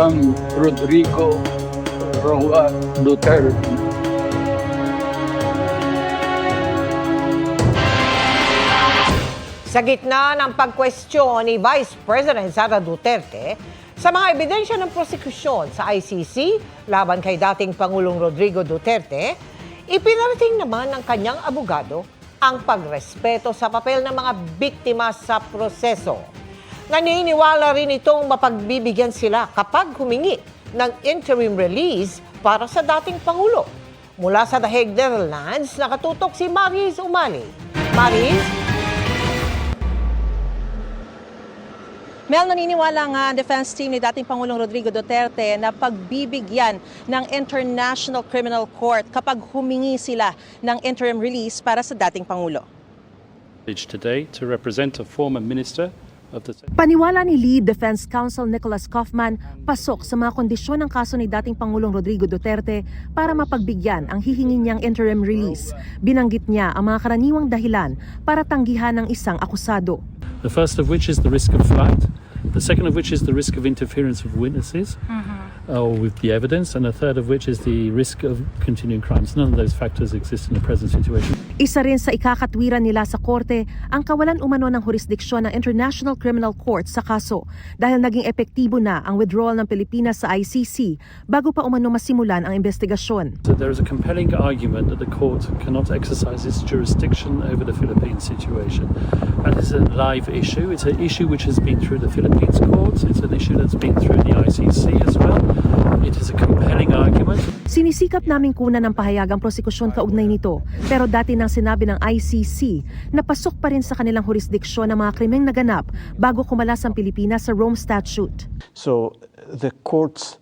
young Rodrigo Roa Duterte. Sa gitna ng pagkwestiyon ni Vice President Sara Duterte sa mga ebidensya ng prosekusyon sa ICC laban kay dating Pangulong Rodrigo Duterte, ipinarating naman ng kanyang abogado ang pagrespeto sa papel ng mga biktima sa proseso. Naniniwala rin itong mapagbibigyan sila kapag humingi ng interim release para sa dating Pangulo. Mula sa The Hague, Netherlands, nakatutok si Maris Umali. Maris? Mel, naniniwala nga ang defense team ni dating Pangulong Rodrigo Duterte na pagbibigyan ng International Criminal Court kapag humingi sila ng interim release para sa dating Pangulo. Today to represent a former minister of the... Paniwala ni Lead Defense Counsel Nicholas Kaufman, pasok sa mga kondisyon ng kaso ni dating Pangulong Rodrigo Duterte para mapagbigyan ang hihingi niyang interim release. Binanggit niya ang mga karaniwang dahilan para tanggihan ng isang akusado. The first of which is the risk of flight, the second of which is the risk of interference of witnesses with the evidence, and the third of which is the risk of continuing crimes. None of those factors exist in the present situation. Isa rin sa ikakatwiran nila sa korte ang kawalan umano ng jurisdiksyon ng International Criminal Court sa kaso dahil naging epektibo na ang withdrawal ng Pilipinas sa ICC bago pa umano masimulan ang investigasyon. So there is a compelling argument that the court cannot exercise its jurisdiction over the Philippine situation. That is a live issue. It's an issue which has been through the Philippines courts. It's an issue that's been through the ICC as well. It is a compelling argument. Sinisikap naming kunan ng pahayagang prosekusyon kaugnay nito, pero dati nang sinabi ng ICC na pasok pa rin sa kanilang jurisdiksyon ang mga krimeng naganap bago kumalas ang Pilipinas sa Rome Statute. So the court's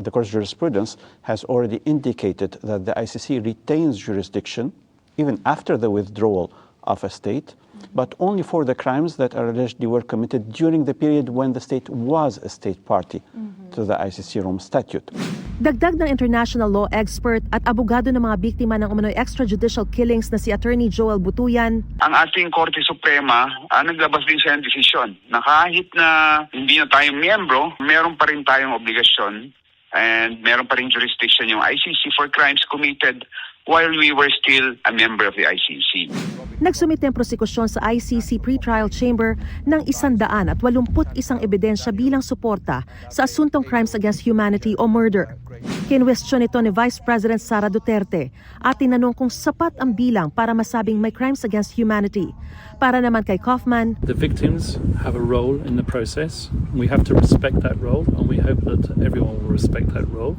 jurisprudence has already indicated that the ICC retains jurisdiction even after the withdrawal of a state, but only for the crimes that are allegedly were committed during the period when the state was a state party to the ICC Rome Statute. Dagdag ng international law expert at abogado ng mga biktima ng umano'y extrajudicial killings na si Attorney Joel Butuyan. Ang ating Korte Suprema, naglabas din siya ng desisyon na kahit na hindi na tayo miyembro, meron pa rin tayong obligasyon and meron pa rin jurisdiction yung ICC for crimes committed while we were still a member of the ICC. Nagsumite ang prosekusyon sa ICC Pretrial Chamber ng 181 ebidensya bilang suporta sa asuntong crimes against humanity o murder. Kinwestiyon ito ni Vice President Sara Duterte at tinanong kung sapat ang bilang para masabing may crimes against humanity. Para naman kay Kaufman, The victims have a role in the process. We have to respect that role, and we hope that everyone will respect that role.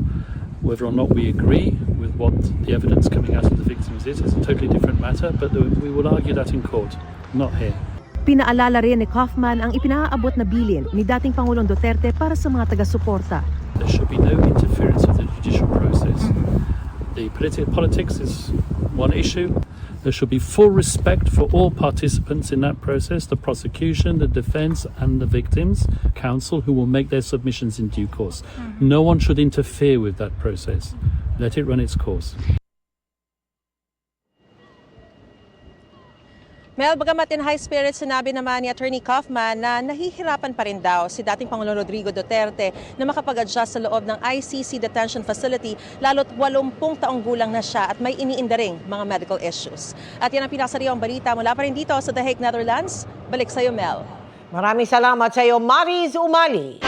Whether or not we agree with what the evidence coming out of the victims is a totally different matter, but we will argue that in court, not here. pinaalala rin ni Kaufman ang ipinaaabot na bilin ni dating Pangulong Duterte para sa mga taga-suporta. There should be no interference of the judicial process. The politics is one issue. There should be full respect for all participants in that process, the prosecution, the defense, and the victims' counsel, who will make their submissions in due course. No one should interfere with that process. Let it run its course. Mel, bagamat in high spirits, sinabi naman ni Attorney Kaufman na nahihirapan pa rin daw si dating Pangulong Rodrigo Duterte na makapag-adjust sa loob ng ICC detention facility, lalo't 80 taong gulang na siya at may iniinda ring mga medical issues. At yan ang pinakasariwang balita mula pa rin dito sa The Hague, Netherlands. Balik sa'yo, Mel. Maraming salamat sa iyo, Maris Umali.